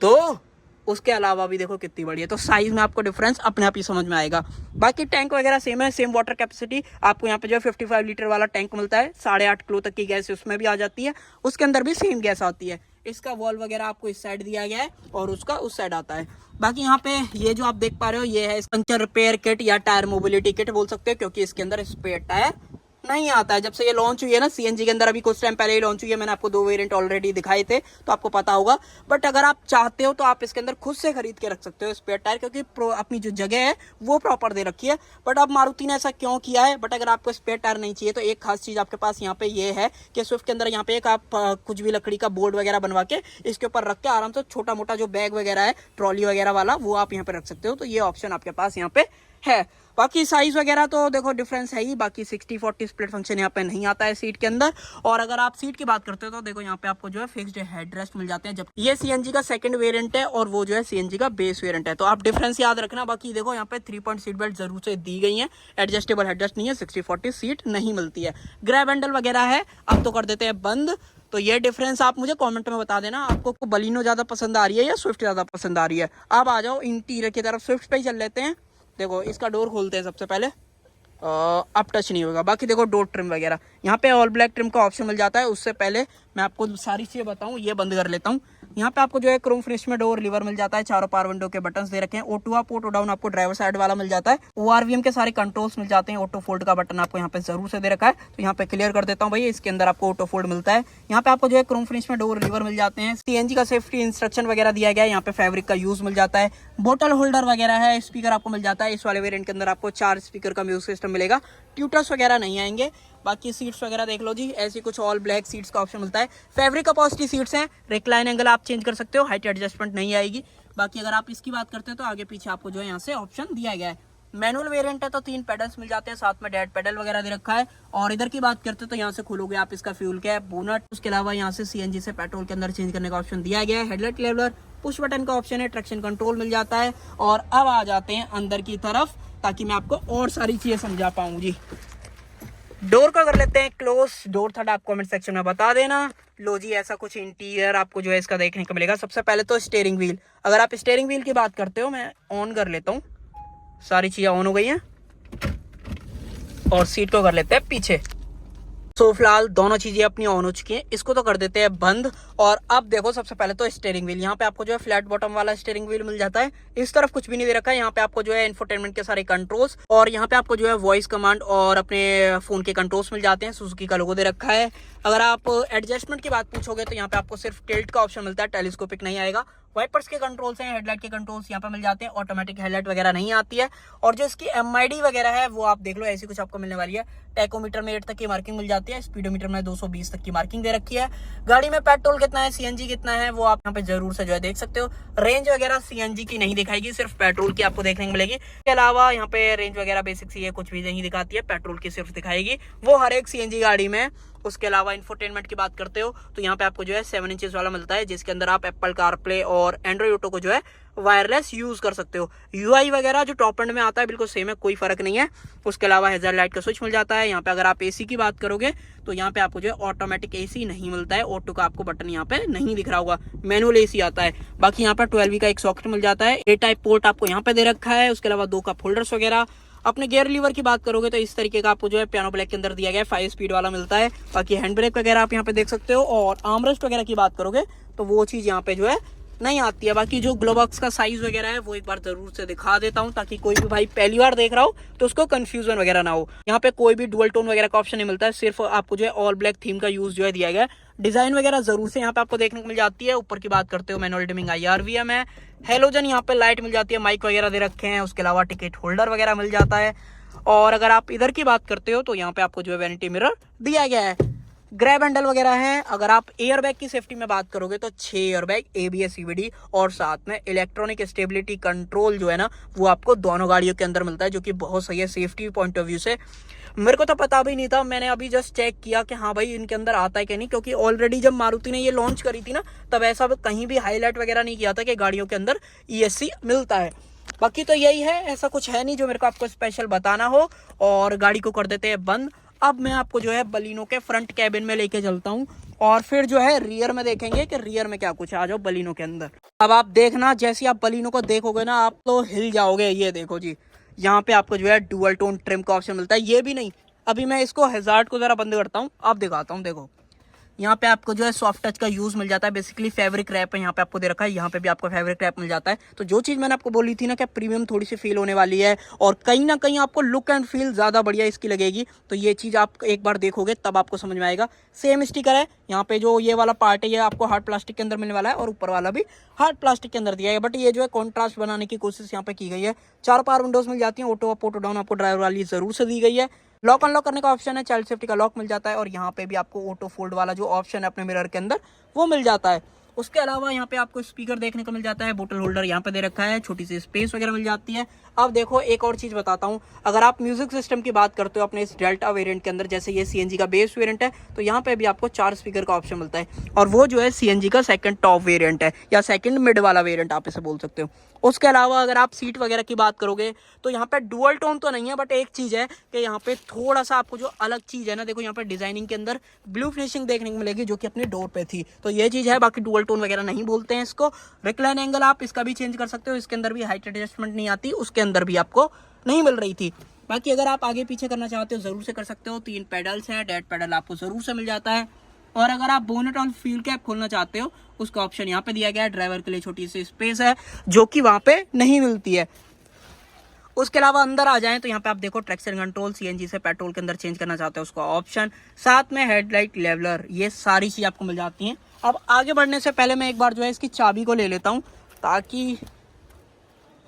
दो, उसके अलावा भी देखो कितनी बड़ी है। तो साइज में आपको डिफरेंस अपने आप ही समझ में आएगा। बाकी टैंक वगैरह सेम है, सेम वाटर कैपेसिटी। आपको यहाँ पे जो है 55 लीटर वाला टैंक मिलता है, 8.5 किलो तक की गैस उसमें भी आ जाती है, उसके अंदर भी सेम गैस आती है। इसका वॉल्व वगैरह आपको इस साइड दिया गया है, और उसका उस साइड आता है। बाकी यहाँ पे ये जो आप देख पा रहे हो ये है पंचर रिपेयर किट या टायर मोबिलिटी किट बोल सकते हो, क्योंकि इसके अंदर स्पेयर टायर नहीं आता है। जब से ये लॉन्च हुई है ना CNG के अंदर, अभी कुछ टाइम पहले ही लॉन्च हुई है, मैंने आपको 2 वेरिएंट ऑलरेडी दिखाए थे तो आपको पता होगा। बट अगर आप चाहते हो तो आप इसके अंदर खुद से खरीद के रख सकते हो स्पेयर टायर, क्योंकि अपनी जो जगह है वो प्रॉपर दे रखी है। बट अब मारुति ने ऐसा क्यों किया है, बट अगर आपको स्पेयर टायर नहीं चाहिए तो एक खास चीज आपके पास यहाँ पे ये है कि स्विफ्ट के अंदर यहाँ पे एक आप कुछ भी लकड़ी का बोर्ड वगैरह बनवा के इसके ऊपर रख के आराम से छोटा मोटा जो बैग वगैरह है ट्रॉली वगैरह वाला वो आप यहाँ पे रख सकते हो। तो ये ऑप्शन आपके पास यहाँ पे है। बाकी साइज वगैरह तो देखो डिफरेंस है ही। बाकी 60-40 स्प्लिट फंक्शन यहाँ पे नहीं आता है सीट के अंदर। और अगर आप सीट की बात करते हो तो देखो यहाँ पे आपको जो है फिक्स्ड हेडरेस्ट मिल जाते हैं, जब ये CNG का सेकंड वेरिएंट है और वो जो है CNG का बेस वेरिएंट है। तो आप डिफरेंस याद रखना। बाकी देखो यहाँ पे 3 पॉइंट सीट बेल्ट जरूर से दी गई है, एडजस्टेबल हेडरेस्ट नहीं है, 60-40 सीट नहीं मिलती है। ग्रैब हैंडल वगैरह है, अब तो कर देते हैं बंद। तो ये डिफरेंस आप मुझे कमेंट में बता देना, आपको बलिनो ज्यादा पसंद आ रही है या स्विफ्ट ज्यादा पसंद आ रही है। अब आ जाओ इंटीरियर की तरफ, स्विफ्ट पे ही चल लेते हैं। देखो इसका डोर खोलते हैं सबसे पहले, अब टच नहीं होगा। बाकी देखो डोर ट्रिम वगैरह यहाँ पे ऑल ब्लैक ट्रिम का ऑप्शन मिल जाता है। उससे पहले मैं आपको सारी चीजें बताऊं, ये बंद कर लेता हूँ। यहाँ पे आपको जो है क्रोम फिनिश में डोर लीवर मिल जाता है, चारों पावर विंडो के बटन्स दे रखे हैं। ऑटो अप ऑटो डाउन आपको ड्राइवर साइड वाला मिल जाता है। ORVM के सारे कंट्रोल्स मिल जाते हैं। ऑटो फोल्ड का बटन आपको यहाँ पे जरूर से दे रखा है, तो यहाँ पे क्लियर कर देता हूँ भाई, इसके अंदर आपको ऑटो फोल्ड मिलता है। यहाँ पे आपको जो है क्रोम फिनिश में डोर लीवर मिल जाते हैं। CNG का सेफ्टी इंस्ट्रक्शन वगैरह दिया गया है, यहाँ पे फैब्रिक का यूज मिल जाता है। बोतल होल्डर वगैरह है, स्पीकर आपको मिल जाता है। इस वाले वेरिएंट के अंदर आपको 4 स्पीकर का म्यूजिक सिस्टम मिलेगा, ट्यूटर्स वगैरह नहीं आएंगे। बाकी सीट्स वगैरह देख लो जी, ऐसी कुछ ऑल ब्लैक सीट्स का ऑप्शन मिलता है। फैब्रिक अपॉल्स्ट्री सीट्स हैं, रिक्लाइन एंगल आप चेंज कर सकते हो, हाइट एडजस्टमेंट नहीं आएगी। बाकी अगर आप इसकी बात करते हो तो आगे पीछे आपको जो है यहाँ से ऑप्शन दिया गया है। मैनुअल वेरिएंट है तो 3 पेडल्स मिल जाते हैं, साथ में डेड पेडल वगैरह दे रखा है। और इधर की बात करते हो तो यहाँ से खोलोगे आप इसका फ्यूल कैप, बोनट। उसके अलावा यहाँ से CNG से पेट्रोल के अंदर चेंज करने का ऑप्शन दिया गया है। हेडलाइट लेवलर, पुश बटन का ऑप्शन है, ट्रैक्शन कंट्रोल मिल जाता है। और अब आ जाते हैं अंदर की तरफ, ताकि मैं आपको और सारी चीजें समझा पाऊँ जी। डोर का कर लेते हैं क्लोज, डोर थर्ड आप कमेंट सेक्शन में बता देना। लो जी, ऐसा कुछ इंटीरियर आपको जो है इसका देखने को मिलेगा। सबसे पहले तो स्टीयरिंग व्हील, अगर आप स्टीयरिंग व्हील की बात करते हो, मैं ऑन कर लेता हूँ, सारी चीजें ऑन हो गई हैं। और सीट को कर लेते हैं पीछे। सो फिलहाल दोनों चीजें अपनी ऑन हो चुकी हैं, इसको तो कर देते हैं बंद। और अब देखो सबसे पहले तो स्टीयरिंग व्हील, यहाँ पे आपको जो है फ्लैट बॉटम वाला स्टीयरिंग व्हील मिल जाता है। इस तरफ कुछ भी नहीं दे रखा है। यहाँ पे आपको जो है इंफोटेनमेंट के सारे कंट्रोल्स, और यहाँ पे आपको जो है वॉइस कमांड और अपने फोन के कंट्रोल्स मिल जाते हैं। सुजुकी का लोगो दे रखा है। अगर आप एडजस्टमेंट की बात पूछोगे तो यहाँ पे आपको सिर्फ टिल्ट का ऑप्शन मिलता है, टेलीस्कोपिक नहीं आएगा। वाइपर्स के कंट्रोल्स हैं, हेडलाइट के कंट्रोल्स यहाँ पे मिल जाते हैं। ऑटोमेटिक हेडलाइट वगैरह नहीं आती है। और जो इसकी MID वगैरह है वो आप देख लो, ऐसी कुछ आपको मिलने वाली है। टैकोमीटर में 8 तक की मार्किंग मिल जाती है, स्पीडोमीटर में 220 तक की मार्किंग दे रखी है। गाड़ी में पेट्रोल कितना है, CNG कितना है, वो आप यहाँ पे जरूर से जो है देख सकते हो। रेंज वगैरह CNG की नहीं दिखाएगी, सिर्फ पेट्रोल की आपको देखने को मिलेगी। इसके अलावा यहाँ पे रेंज वगैरह बेसिक सी है, कुछ भी नहीं दिखाती है, पेट्रोल की सिर्फ दिखाएगी। वो हर एक CNG गाड़ी में उसके अलावा इंफोटेनमेंट की बात करते हो तो यहाँ पे आपको जो है 7 इंचेस वाला मिलता है, जिसके अंदर आप एप्पल कारप्ले और एंड्रॉइड ऑटो को जो है वायरलेस यूज कर सकते हो। यूआई वगैरह जो टॉप एंड में आता है बिल्कुल सेम है, कोई फर्क नहीं है। उसके अलावा हेजर लाइट का स्विच मिल जाता है। यहाँ पे अगर आप एसी की बात करोगे तो यहाँ पे आपको जो है ऑटोमेटिक एसी नहीं मिलता है, ऑटो का आपको बटन यहाँ पे नहीं दिख रहा होगा, मैनुअल एसी आता है। बाकी यहाँ पर 12V का एक सॉकेट मिल जाता है, ए टाइप पोर्ट आपको यहाँ पे दे रखा है। उसके अलावा 2 कप होल्डर्स वगैरह। अपने गियर लीवर की बात करोगे तो इस तरीके का आपको जो है पियानो ब्लैक के अंदर दिया गया है, 5 स्पीड वाला मिलता है। बाकी हैंड ब्रेक वगैरह आप यहाँ पे देख सकते हो। और आर्मरेस्ट वगैरह की बात करोगे तो वो चीज यहाँ पे जो है नहीं आती है। बाकी जो ग्लो बॉक्स का साइज वगैरह है वो एक बार जरूर से दिखा देता हूँ, ताकि कोई भी भाई पहली बार देख रहा हो तो उसको कंफ्यूजन वगैरह ना हो। यहाँ पे कोई भी डुअल टोन वगैरह का ऑप्शन नहीं मिलता है, सिर्फ आपको जो है ऑल ब्लैक थीम का यूज जो है दिया गया है। डिजाइन वगैरह जरूर से यहाँ पे आपको देखने को मिल जाती है। ऊपर की बात करते हो मैनुअल डिमिंग IRVM है, हेलोजन यहाँ पे लाइट मिल जाती है, माइक वगैरह दे रखे हैं। उसके अलावा टिकट होल्डर वगैरह मिल जाता है। और अगर आप इधर की बात करते हो तो यहाँ पे आपको जो है वैनिटी मिरर दिया गया है, ग्रैब हैंडल वगैरह है। अगर आप एयरबैग की सेफ्टी में बात करोगे तो 6 एयरबैग, ABS CVD और साथ में इलेक्ट्रॉनिक स्टेबिलिटी कंट्रोल जो है ना वो आपको दोनों गाड़ियों के अंदर मिलता है, जो कि बहुत सही है सेफ्टी पॉइंट ऑफ व्यू से। मेरे को तो पता भी नहीं था, मैंने अभी जस्ट चेक किया कि हाँ भाई इनके अंदर आता है कि नहीं, क्योंकि ऑलरेडी जब मारुति ने ये लॉन्च करी थी ना तब ऐसा कहीं भी हाईलाइट वगैरह नहीं किया था कि गाड़ियों के अंदर ESC मिलता है। बाकी तो यही है, ऐसा कुछ है नहीं जो मेरे को आपको स्पेशल बताना हो। और गाड़ी को कर देते हैं बंद। अब मैं आपको जो है बलिनो के फ्रंट कैबिन में लेके चलता हूँ और फिर जो है रियर में देखेंगे कि रियर में क्या कुछ है। आ जाओ बलिनो के अंदर। अब आप देखना, जैसे आप बलिनो को देखोगे ना आप तो हिल जाओगे। ये देखो जी, यहाँ पे आपको जो है डुअल टोन ट्रिम का ऑप्शन मिलता है। ये भी नहीं, अभी मैं इसको हैजार्ड को जरा बंद करता हूँ, आप दिखाता हूँ। देखो यहाँ पे आपको जो है सॉफ्ट टच का यूज मिल जाता है, बेसिकली फैब्रिक रैप है यहाँ पे आपको दे रखा है। यहाँ पे भी आपको फैब्रिक रैप मिल जाता है। तो जो चीज मैंने आपको बोली थी ना कि प्रीमियम थोड़ी सी फील होने वाली है और कहीं ना कहीं आपको लुक एंड फील ज्यादा बढ़िया इसकी लगेगी, तो ये चीज आप एक बार देखोगे तब आपको समझ में आएगा। सेम स्टिकर है यहाँ पे, जो ये वाला पार्ट है ये आपको हार्ड प्लास्टिक के अंदर मिलने वाला है और ऊपर वाला भी हार्ड प्लास्टिक के अंदर दिया है। बट ये जो है कॉन्ट्रास्ट बनाने की कोशिश यहाँ पे की गई है। 4 पावर विंडोज मिल जाती है, ऑटो अप ऑटो डाउन आपको ड्राइवर वाली जरूर से दी गई है। लॉक अनलॉक करने का ऑप्शन है, चाइल्ड सेफ्टी का लॉक मिल जाता है और यहाँ पे भी आपको ऑटो फोल्ड वाला जो ऑप्शन है अपने मिरर के अंदर वो मिल जाता है। उसके अलावा यहाँ पे आपको स्पीकर देखने को मिल जाता है, बोतल होल्डर यहाँ पे दे रखा है, छोटी सी स्पेस वगैरह मिल जाती है। अब देखो एक और चीज बताता हूँ, अगर आप म्यूजिक सिस्टम की बात करते हो अपने इस डेल्टा वेरिएंट के अंदर, जैसे ये CNG का बेस वेरिएंट है तो यहाँ पे भी आपको 4 स्पीकर का ऑप्शन मिलता है और वो जो है CNG का सेकंड टॉप वेरिएंट है या सेकंड मिड वाला वेरिएंट आप इसे बोल सकते हो। उसके अलावा अगर आप सीट वगैरह की बात करोगे तो यहाँ पे डुअल टोन तो नहीं है, बट एक चीज है कि यहाँ पे थोड़ा सा आपको जो अलग चीज है ना, देखो यहाँ पे डिजाइनिंग के अंदर ब्लू फिनिशिंग देखने को मिलेगी जो कि अपने डोर पे थी, तो ये चीज है। बाकी डुअल टोन वगैरह नहीं बोलते हैं इसको। रिक्लाइन एंगल आप इसका भी चेंज कर सकते हो, इसके अंदर भी हाइट एडजस्टमेंट नहीं आती, उसके अंदर भी आपको नहीं मिल रही थी। बाकी अगर आप आगे पीछे करना चाहते हो जरूर से कर सकते हो। 3 पेडल्स हैं, डेड पेडल आपको जरूर से मिल जाता है। और अगर आप बोनेट और फ्यूल कैप खोलना चाहते हो उसका ऑप्शन यहाँ पे दिया गया है। ड्राइवर के लिए छोटी सी स्पेस है जो कि वहां पे नहीं मिलती है। उसके अलावा अंदर आ जाएं तो यहाँ पे आप देखो ट्रैक्शन कंट्रोल, CNG से पेट्रोल के अंदर चेंज करना चाहते हो उसका ऑप्शन, साथ में हेडलाइट लेवलर, ये सारी चीज आपको मिल जाती हैं। अब आगे बढ़ने से पहले मैं एक बार जो है इसकी चाबी को ले लेता हूँ, ताकि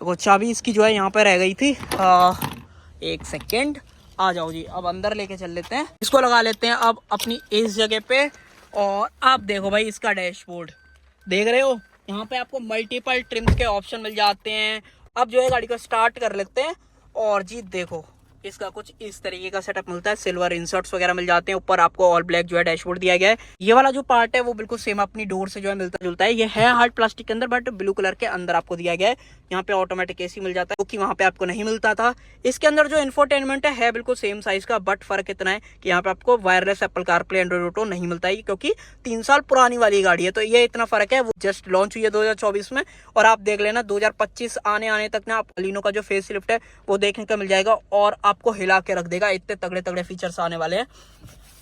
वो चाबी इसकी जो है यहाँ पे रह गई थी। एक सेकेंड, आ जाओ जी। अब अंदर लेके चल लेते हैं, इसको लगा लेते हैं अब अपनी इस जगह पे। और आप देखो भाई इसका डैशबोर्ड देख रहे हो, यहाँ पे आपको मल्टीपल ट्रिम्स के ऑप्शन मिल जाते हैं। अब जो है गाड़ी को स्टार्ट कर लेते हैं और जी देखो इसका कुछ इस तरीके का सेटअप मिलता है। सिल्वर इंसर्ट्स वगैरह मिल जाते हैं। ऊपर आपको ऑल ब्लैक जो है डैशबोर्ड दिया गया है। ये वाला जो पार्ट है वो बिल्कुल सेम अपनी डोर से जो है मिलता जुलता है। ये है हार्ड प्लास्टिक के अंदर बट ब्लू कलर के अंदर आपको दिया गया है। यहाँ पे ऑटोमेटिक AC मिल जाता है, क्योंकि वहाँ पे आपको नहीं मिलता था। इसके अंदर जो इंफोटेनमेंट है बिल्कुल सेम साइज का, बट फर्क इतना है कि यहाँ पे आपको wireless Apple CarPlay Android auto नहीं मिलता है, क्योंकि 3 साल पुरानी वाली गाड़ी है। तो ये इतना फर्क है। वो जस्ट लॉन्च हुई है 2024 में और आप देख लेना 2025 आने तक ना बलिनो का जो फेस लिफ्ट है वो देखने को मिल जाएगा और आपको हिला के रख देगा। इतने तगड़े तगड़े फीचर्स आने वाले हैं।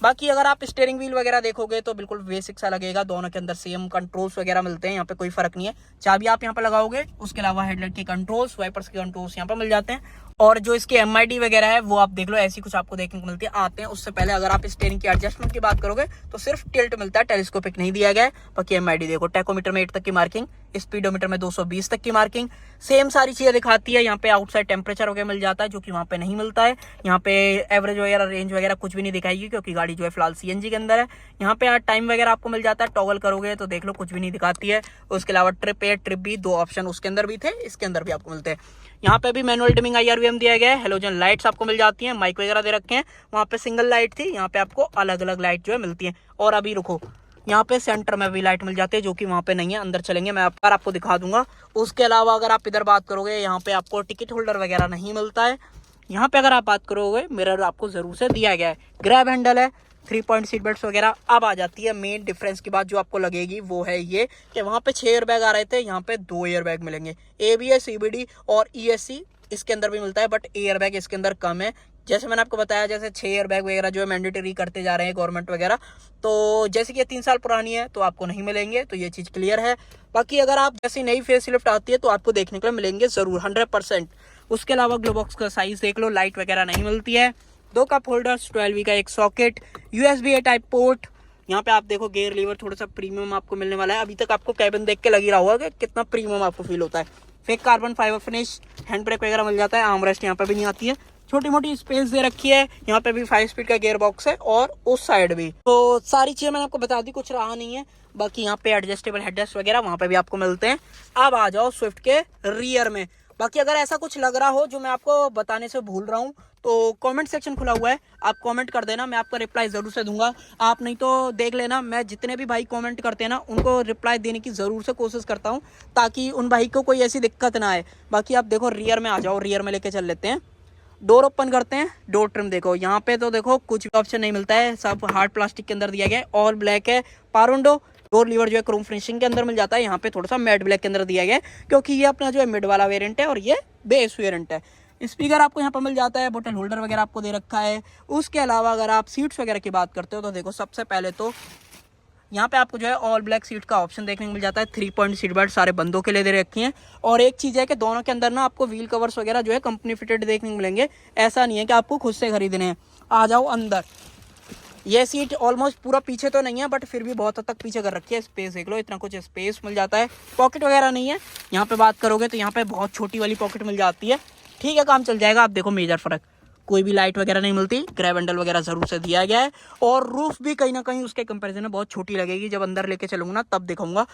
बाकी अगर आप स्टीयरिंग व्हील वगैरह देखोगे तो बिल्कुल बेसिक सा लगेगा। दोनों के अंदर सेम कंट्रोल्स वगैरह मिलते हैं, यहाँ पे कोई फर्क नहीं है। चाबी आप यहाँ पे लगाओगे, उसके अलावा हेडलाइट के कंट्रोल्स, वाइपर्स के कंट्रोल्स यहाँ पे मिल जाते हैं। और जो इसके MID वगैरह है वो आप देख लो, ऐसी कुछ आपको देखने को मिलती है आते हैं। उससे पहले अगर आप स्टीयरिंग की एडजस्टमेंट की बात करोगे तो सिर्फ टिल्ट मिलता है, टेलीस्कोपिक नहीं दिया गया है। बाकी MID देखो, टैकोमीटर में 8 तक की मार्किंग, स्पीडोमीटर में 220 तक की मार्किंग, सेम सारी चीजें दिखाती है। यहाँ पे आउटसाइड टेम्परेचर वगैरह मिल जाता है जो कि वहाँ पे नहीं मिलता है। यहाँ पे एवरेज वगैरह, रेंज वगैरह कुछ भी नहीं दिखाएगी, क्योंकि गाड़ी जो है फिलहाल CNG के अंदर है। यहाँ पे टाइम वगैरह आपको मिल जाता है, टॉगल करोगे तो देख लो कुछ भी नहीं दिखाती है। उसके अलावा trip A, trip B 2 option उसके अंदर भी थे, इसके अंदर भी आपको मिलते हैं। यहाँ पे भी मैनुअल डिमिंग IRVM दिया गया है। हेलोजन लाइट्स आपको मिल जाती हैं, माइक वगैरह दे रखे हैं। वहाँ पे सिंगल लाइट थी, यहाँ पे आपको अलग अलग लाइट जो है मिलती है। और अभी रुको, यहाँ पे सेंटर में भी लाइट मिल जाती है जो कि वहाँ पे नहीं है। अंदर चलेंगे, मैं आपको दिखा दूंगा। उसके अलावा अगर आप इधर बात करोगे, यहाँ पे आपको टिकट होल्डर वगैरह नहीं मिलता है। यहाँ पे अगर आप बात करोगे, मिरर आपको जरूर से दिया गया है। ग्रैब हैंडल है, 3 पॉइंट सीट बेल्ट वगैरह। अब आ जाती है मेन डिफरेंस की बात जो आपको लगेगी, वो है ये कि वहाँ पे 6 एयर बैग आ रहे थे, यहाँ पे 2 एयर बैग मिलेंगे। ABS, CBD और ESC इसके अंदर भी मिलता है, बट एयर बैग इसके अंदर कम है। जैसे मैंने आपको बताया, जैसे 6 एयर बैग वगैरह जो है मैंडेटरी करते जा रहे हैं गवर्नमेंट वगैरह, तो जैसे कि ये 3 साल पुरानी है तो आपको नहीं मिलेंगे, तो ये चीज़ क्लियर है। बाकी अगर आप जैसी नई फेस लिफ्ट आती है तो आपको देखने के लिए मिलेंगे ज़रूर 100%। उसके अलावा ग्लोबॉक्स का साइज़ देख लो, लाइट वगैरह नहीं मिलती है। 2 कप होल्डर्स, 12V का एक सॉकेट, USB-A टाइप पोर्ट। यहाँ पे आप देखो गियर लीवर थोड़ा सा प्रीमियम आपको मिलने वाला है। अभी तक आपको कैबिन देख के लग ही रहा होगा कि कितना प्रीमियम आपको फील होता है। Fake carbon fibre finish, hand brake वगैरह मिल जाता है। आर्मरेस्ट यहाँ पे भी नहीं आती है। छोटी मोटी स्पेस दे रखी है। यहाँ पे भी 5 स्पीड का गियर बॉक्स है और उस साइड भी। तो सारी चीजें मैंने आपको बता दी, कुछ रहा नहीं है। बाकी यहाँ पे एडजस्टेबल हेडरेस्ट वगैरह वहाँ पे भी आपको मिलते हैं। अब आ जाओ स्विफ्ट के रियर में। बाकी अगर ऐसा कुछ लग रहा हो जो मैं आपको बताने से भूल रहा हूँ, तो कमेंट सेक्शन खुला हुआ है, आप कमेंट कर देना, मैं आपका रिप्लाई ज़रूर से दूंगा। आप नहीं तो देख लेना, मैं जितने भी भाई कमेंट करते हैं ना, उनको रिप्लाई देने की ज़रूर से कोशिश करता हूँ, ताकि उन भाई को कोई ऐसी दिक्कत ना आए। बाकी आप देखो रियर में आ जाओ, रियर में लेके चल लेते हैं। डोर ओपन करते हैं। डोर ट्रिम देखो, यहाँ पे तो देखो कुछ भी ऑप्शन नहीं मिलता है, सब हार्ड प्लास्टिक के अंदर दिया गया है। ऑल ब्लैक है। पारुंडो डोर लीवर जो है क्रोम फिनिशिंग के अंदर मिल जाता है। यहाँ पे थोड़ा सा मैट ब्लैक के अंदर दिया गया है, क्योंकि ये अपना जो है मिड वाला वेरिएंट है और ये बेस वेरिएंट है। स्पीकर आपको यहाँ पर मिल जाता है, बोतल होल्डर वगैरह आपको दे रखा है। उसके अलावा अगर आप सीट्स वगैरह की बात करते हो तो देखो, सबसे पहले तो यहाँ पे आपको जो है ऑल ब्लैक सीट का ऑप्शन देखने को मिल जाता है। 3 पॉइंट सीट बेल्ट सारे बंदों के लिए दे रखी हैं। और एक चीज़ है कि दोनों के अंदर ना आपको व्हील कवर्स वगैरह जो है कंपनी फिटेड देखने को मिलेंगे। ऐसा नहीं है कि आपको खुद से खरीदने हैं। आ जाओ अंदर। ये सीट ऑलमोस्ट पूरा पीछे तो नहीं है, बट फिर भी बहुत हद तक पीछे कर रखी है। स्पेस देख लो, इतना कुछ स्पेस मिल जाता है। पॉकेट वगैरह नहीं है। यहाँ पे बात करोगे तो यहाँ पे बहुत छोटी वाली पॉकेट मिल जाती है। ठीक है, काम चल जाएगा। आप देखो मेजर फर्क, कोई भी लाइट वगैरह नहीं मिलती। ग्रैब हैंडल वगैरह जरूर से दिया गया है। और रूफ भी कहीं ना कहीं उसके कंपैरिजन में बहुत छोटी लगेगी, जब अंदर लेके चलूंगा ना तब दिखाऊंगा।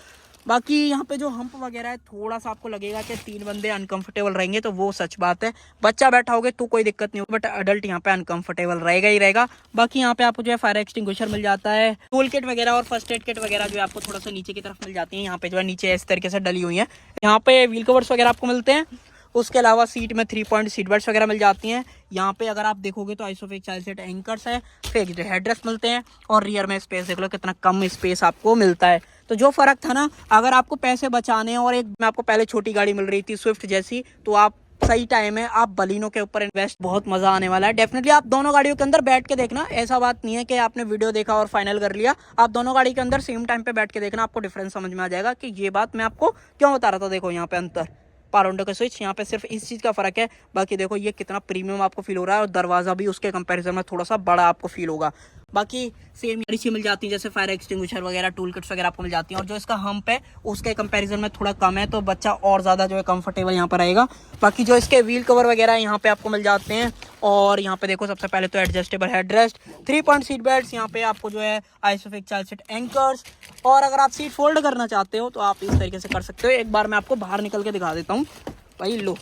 बाकी यहाँ पे जो हम्प वगैरह है, थोड़ा सा आपको लगेगा कि 3 बंदे अनकंफर्टेबल रहेंगे, तो वो सच बात है। बच्चा बैठा होगे तो कोई दिक्कत नहीं होगी, बट अडल्ट यहाँ पे अनकंफर्टेबल रहेगा ही रहेगा। बाकी यहाँ पे आपको जो है फायर एक्सटिंग्विशर मिल जाता है। टूल किट वगैरह और फर्स्ट एड किट वगैरह जो है आपको थोड़ा सा नीचे की तरफ मिल जाती है। यहाँ पे जो है नीचे इस तरीके से डली हुई है। यहाँ पे व्हील कवर्स वगैरह आपको मिलते हैं। उसके अलावा सीट में 3 पॉइंट सीट बेल्ट वगैरह मिल जाती हैं। यहाँ पे अगर आप देखोगे तो आइसोफिक चाइल्ड सीट एंकर्स है, फेक जो हेडरेस्ट मिलते हैं। और रियर में स्पेस देख लो, कितना कम स्पेस आपको मिलता है। तो जो फर्क था ना, अगर आपको पैसे बचाने और एक में आपको पहले छोटी गाड़ी मिल रही थी स्विफ्ट जैसी, तो आप सही टाइम है, आप बलिनो के ऊपर इन्वेस्ट, बहुत मजा आने वाला है। डेफिनेटली आप दोनों गाड़ियों के अंदर बैठ के देखना। ऐसा बात नहीं है कि आपने वीडियो देखा और फाइनल कर लिया। आप दोनों गाड़ी के अंदर सेम टाइम पे बैठ के देखना, आपको डिफरेंस समझ में आ जाएगा कि ये बात मैं आपको क्यों बता रहा था। देखो यहाँ पे अंतर, पारोंडो का स्विच, यहाँ पे सिर्फ इस चीज़ का फर्क है। बाकी देखो ये कितना प्रीमियम आपको फील हो रहा है, और दरवाज़ा भी उसके कंपैरिजन में थोड़ा सा बड़ा आपको फील होगा। बाकी सेम चीज़ मिल जाती है, जैसे फायर एक्सटिंग्विशर वगैरह, टूल किट्स वगैरह आपको मिल जाती हैं। और जो इसका हम्प है उसके कंपैरिजन में थोड़ा कम है, तो बच्चा और ज़्यादा जो है कंफर्टेबल यहाँ पर रहेगा। बाकी जो इसके व्हील कवर वगैरह यहाँ पे आपको मिल जाते हैं। और यहाँ पे देखो, सबसे पहले तो adjustable headrest, 3 point seat belt, यहाँ पे आपको जो है आइसोफिक चाइल्ड सीट एंकर्स। और अगर आप सीट फोल्ड करना चाहते हो तो आप इस तरीके से कर सकते हो। एक बार मैं आपको बाहर निकल के दिखा देता हूँ भाई, लो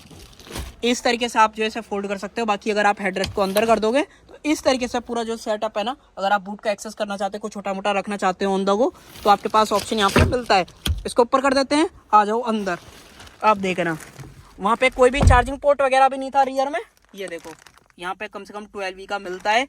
इस तरीके से आप जो है फोल्ड कर सकते हो। बाकी अगर आप हेडरेस्ट को अंदर कर दोगे तो इस तरीके से पूरा जो सेटअप है ना, अगर आप बूट का एक्सेस करना चाहते हो, कुछ छोटा मोटा रखना चाहते हो ऑन द गो, तो आपके पास ऑप्शन यहाँ पे मिलता है। इसको ऊपर कर देते हैं, आ जाओ अंदर। आप देखना वहाँ पे कोई भी चार्जिंग पोर्ट वगैरह भी नहीं था रियर में। ये देखो यहाँ पे कम से कम 12V का मिलता है।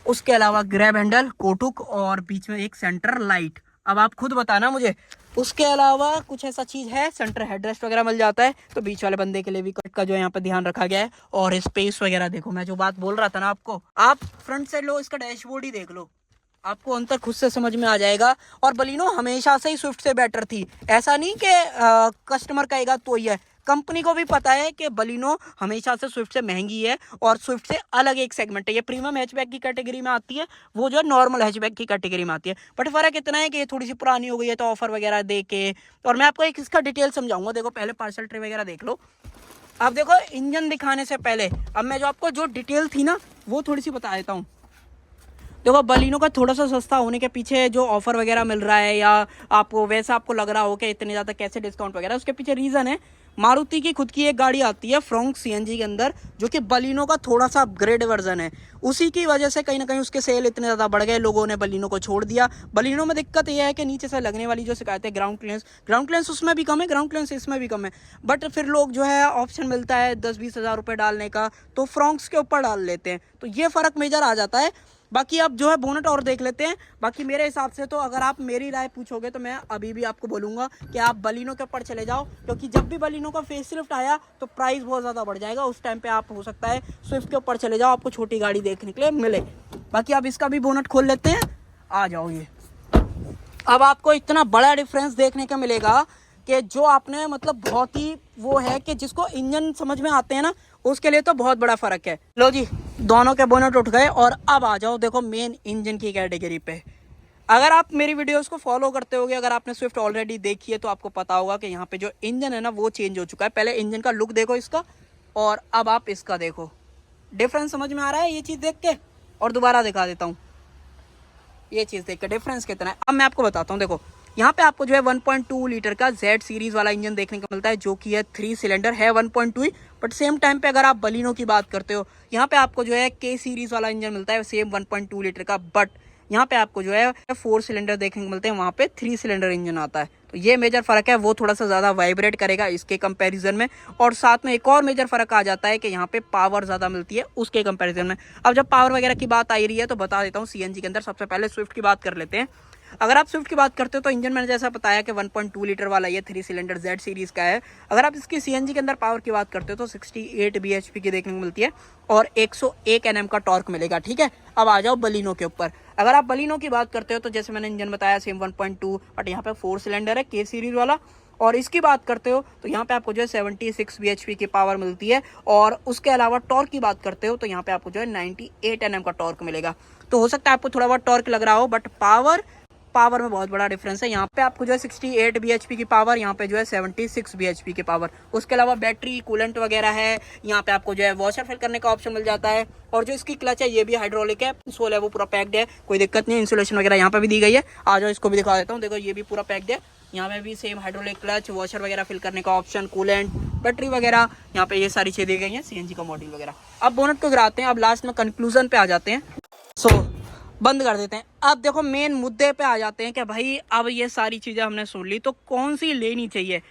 उसके अलावा ग्रैब हैंडल, कोटुक और बीच में एक सेंटर लाइट। अब आप खुद बताना मुझे, उसके अलावा कुछ ऐसा चीज़ है, सेंटर हेडरेस्ट वगैरह मिल जाता है। तो बीच वाले बंदे के लिए भी कट का जो है यहाँ पे ध्यान रखा गया है। और स्पेस वगैरह देखो, मैं जो बात बोल रहा था ना आपको, आप फ्रंट से लो, इसका डैशबोर्ड ही देख लो, आपको अंतर खुद से समझ में आ जाएगा। और बलिनो हमेशा से ही स्विफ्ट से बेटर थी। ऐसा नहीं कि कस्टमर कहेगा तो ही है, कंपनी को भी पता है कि बलिनो हमेशा से स्विफ्ट से महंगी है और स्विफ्ट से अलग एक सेगमेंट है। ये प्रीमियम हैचबैक की कैटेगरी में आती है, वो जो है नॉर्मल हैचबैक की कैटेगरी में आती है। बट फर्क इतना है कि ये थोड़ी सी पुरानी हो गई है, तो ऑफर वगैरह दे के। और मैं आपको एक इसका डिटेल समझाऊंगा। देखो पहले पार्सल ट्रे वगैरह देख लो। अब देखो इंजन दिखाने से पहले अब मैं जो आपको जो डिटेल थी ना, वो थोड़ी सी बता देता हूँ। देखो बलिनो का थोड़ा सा सस्ता होने के पीछे जो ऑफर वगैरह मिल रहा है, या आपको वैसा आपको लग रहा हो कि इतने ज़्यादा कैसे डिस्काउंट वगैरह, उसके पीछे रीज़न है। मारुति की खुद की एक गाड़ी आती है फ्रोंक्स सीएनजी के अंदर, जो कि बलिनो का थोड़ा सा अपग्रेड वर्जन है। उसी की वजह से कहीं ना कहीं उसके सेल इतने ज़्यादा बढ़ गए, लोगों ने बलिनो को छोड़ दिया। बलिनो में दिक्कत यह है कि नीचे से लगने वाली जो शिकायत है ग्राउंड क्लियरेंस उसमें भी कम है, ग्राउंड क्लियरेंस इसमें भी कम है। बट फिर लोग जो है ऑप्शन मिलता है 10-20 हज़ार रुपये डालने का, तो फ्रोंक्स के ऊपर डाल लेते हैं, तो ये फ़र्क मेजर आ जाता है। बाकी अब जो है बोनट और देख लेते हैं। बाकी मेरे हिसाब से तो अगर आप मेरी राय पूछोगे तो मैं अभी भी आपको बोलूँगा कि आप बलिनो के ऊपर चले जाओ, क्योंकि जब भी बलिनो का फेसलिफ्ट आया तो प्राइस बहुत ज़्यादा बढ़ जाएगा। उस टाइम पे आप हो सकता है स्विफ्ट के ऊपर चले जाओ, आपको छोटी गाड़ी देखने के लिए मिले। बाकी आप इसका भी बोनट खोल लेते हैं, आ जाओ। ये अब आपको इतना बड़ा डिफरेंस देखने को मिलेगा कि जो आपने मतलब बहुत ही वो है कि जिसको इंजन समझ में आते हैं ना, उसके लिए तो बहुत बड़ा फ़र्क है। लो जी, दोनों के बोनट उठ गए और अब आ जाओ देखो मेन इंजन की कैटेगरी पे। अगर आप मेरी वीडियोस को फॉलो करते होगे, अगर आपने स्विफ्ट ऑलरेडी देखी है तो आपको पता होगा कि यहाँ पे जो इंजन है ना वो चेंज हो चुका है। पहले इंजन का लुक देखो इसका, और अब आप इसका देखो। डिफरेंस समझ में आ रहा है ये चीज़ देख के? और दोबारा दिखा देता हूँ ये चीज़ देख के डिफरेंस कितना है। अब मैं आपको बताता हूँ। देखो यहाँ पे आपको जो है 1.2 लीटर का Z सीरीज़ वाला इंजन देखने को मिलता है, जो कि है 3 सिलेंडर है 1.2 ही। बट सेम टाइम पे अगर आप बलिनो की बात करते हो, यहाँ पे आपको जो है K सीरीज़ वाला इंजन मिलता है सेम 1.2 लीटर का। बट यहाँ पे आपको जो है 4 सिलेंडर देखने को मिलते हैं, वहाँ पे 3 सिलेंडर इंजन आता है। तो ये मेजर फ़र्क है, वो थोड़ा सा ज़्यादा वाइब्रेट करेगा इसके कंपैरिजन में। और साथ में एक और मेजर फ़र्क आ जाता है कि यहाँ पे पावर ज़्यादा मिलती है उसके कंपैरिजन में। अब जब पावर वगैरह की बात आ रही है तो बता देता हूँ सीएनजी के अंदर। सबसे पहले स्विफ्ट की बात कर लेते हैं। अगर आप स्विफ्ट की बात करते हो तो इंजन मैंने जैसा बताया कि 1.2 लीटर वाला ये 3 सिलेंडर Z सीरीज़ का है। अगर आप इसकी सीएनजी के अंदर पावर की बात करते हो तो 68 bhp की देखने को मिलती है और 101 Nm का टॉर्क मिलेगा। ठीक है, अब आ जाओ बलिनो के ऊपर। अगर आप बलिनो की बात करते हो तो जैसे मैंने इंजन बताया सेम 1.2, बट यहाँ पे 4 सिलेंडर है K सीरीज़ वाला। और इसकी बात करते हो तो यहाँ पे आपको जो है 76 bhp की पावर मिलती है। और उसके अलावा टॉर्क की बात करते हो तो यहाँ पे आपको जो है 98 Nm का टॉर्क मिलेगा। तो हो सकता है आपको थोड़ा बहुत टॉर्क लग रहा हो, बट पावर में बहुत बड़ा डिफरेंस है। यहाँ पे आपको जो है 68 bhp की पावर, यहाँ पे जो है 76 bhp की पावर। उसके अलावा बैटरी, कूलेंट वगैरह है। यहाँ पे आपको जो है वॉशर फिल करने का ऑप्शन मिल जाता है। और जो इसकी क्लच है ये भी हाइड्रोलिक है, सोल है वो पूरा पैक्ड है, कोई दिक्कत नहीं। इंसुलेशन वगैरह यहाँ पे भी दी गई है। आ जाओ इसको भी दिखा देता हूँ। देखो ये भी पूरा पैक्ड है, यहाँ पे भी सेम हाइड्रोलिक क्लच, वॉशर वगैरह फिल करने का ऑप्शन, कूलेंट, बैटरी वगैरह, यहाँ पे ये सारी चीज़ें दी गई हैं सीएनजी का मॉडल वगैरह। अब बोनट को गिराते हैं, अब लास्ट में कंक्लूजन पे आ जाते हैं। बंद कर देते हैं। अब देखो मेन मुद्दे पे आ जाते हैं कि भाई अब ये सारी चीज़ें हमने सुन ली तो कौन सी लेनी चाहिए।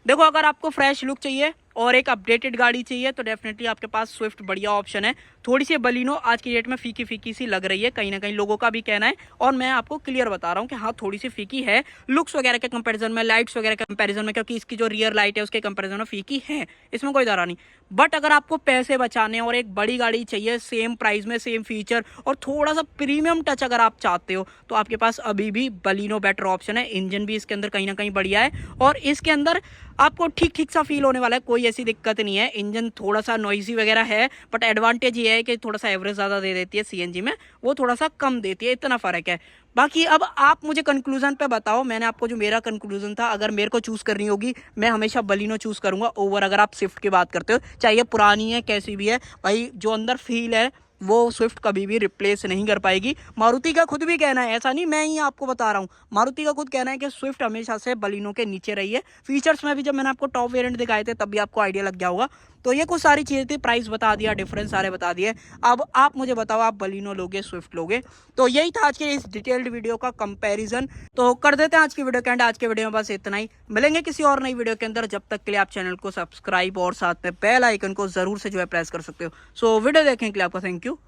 देखो अगर आपको फ्रेश लुक चाहिए और एक अपडेटेड गाड़ी चाहिए तो डेफिनेटली आपके पास स्विफ्ट बढ़िया ऑप्शन है। थोड़ी सी बलिनो आज की डेट में फीकी फीकी सी लग रही है, कहीं ना कहीं लोगों का भी कहना है। और मैं आपको क्लियर बता रहा हूँ कि हाँ थोड़ी सी फीकी है लुक्स वगैरह के कंपैरिजन में, लाइट्स वगैरह के कंपैरिजन में, क्योंकि इसकी जो रियर लाइट है उसके कंपैरिजन में फीकी है, इसमें कोई दारा नहीं। बट अगर आपको पैसे बचाने और एक बड़ी गाड़ी चाहिए सेम प्राइस में, सेम फीचर और थोड़ा सा प्रीमियम टच अगर आप चाहते हो तो आपके पास अभी भी बलिनो बेटर ऑप्शन है। इंजन भी इसके अंदर कहीं ना कहीं बढ़िया है और इसके अंदर आपको ठीक ठीक सा फील होने वाला है, कोई ऐसी दिक्कत नहीं है। इंजन थोड़ा सा नॉइजी वगैरह है, बट एडवांटेज ये है कि थोड़ा सा एवरेज ज़्यादा दे देती है सीएनजी में, वो थोड़ा सा कम देती है, इतना फ़र्क है। बाकी अब आप मुझे कंक्लूजन पे बताओ। मैंने आपको जो मेरा कंक्लूजन था, अगर मेरे को चूज़ करनी होगी मैं हमेशा बलिनो चूज़ करूँगा ओवर अगर आप स्विफ्ट की बात करते हो, चाहे पुरानी है कैसी भी है। भाई जो अंदर फील है वो स्विफ्ट कभी भी रिप्लेस नहीं कर पाएगी। मारुति का खुद भी कहना है, ऐसा नहीं मैं ही आपको बता रहा हूँ, मारुति का खुद कहना है कि स्विफ्ट हमेशा से बलिनो के नीचे रही है। फीचर्स में भी जब मैंने आपको टॉप वेरिएंट दिखाए थे तब भी आपको आइडिया लग गया होगा। तो ये कुछ सारी चीज़ें थी, प्राइस बता दिया, डिफरेंस सारे बता दिए। अब आप मुझे बताओ आप बलिनो लोगे स्विफ्ट लोगे? तो यही था आज के इस डिटेल्ड वीडियो का कंपैरिजन। तो कर देते हैं आज की वीडियो के एंड। आज के वीडियो में बस इतना ही, मिलेंगे किसी और नई वीडियो के अंदर। जब तक के लिए आप चैनल को सब्सक्राइब और साथ में बेल आइकन को जरूर से जो है प्रेस कर सकते हो। सो वीडियो देखने के लिए आपका थैंक यू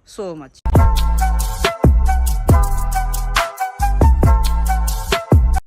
so much।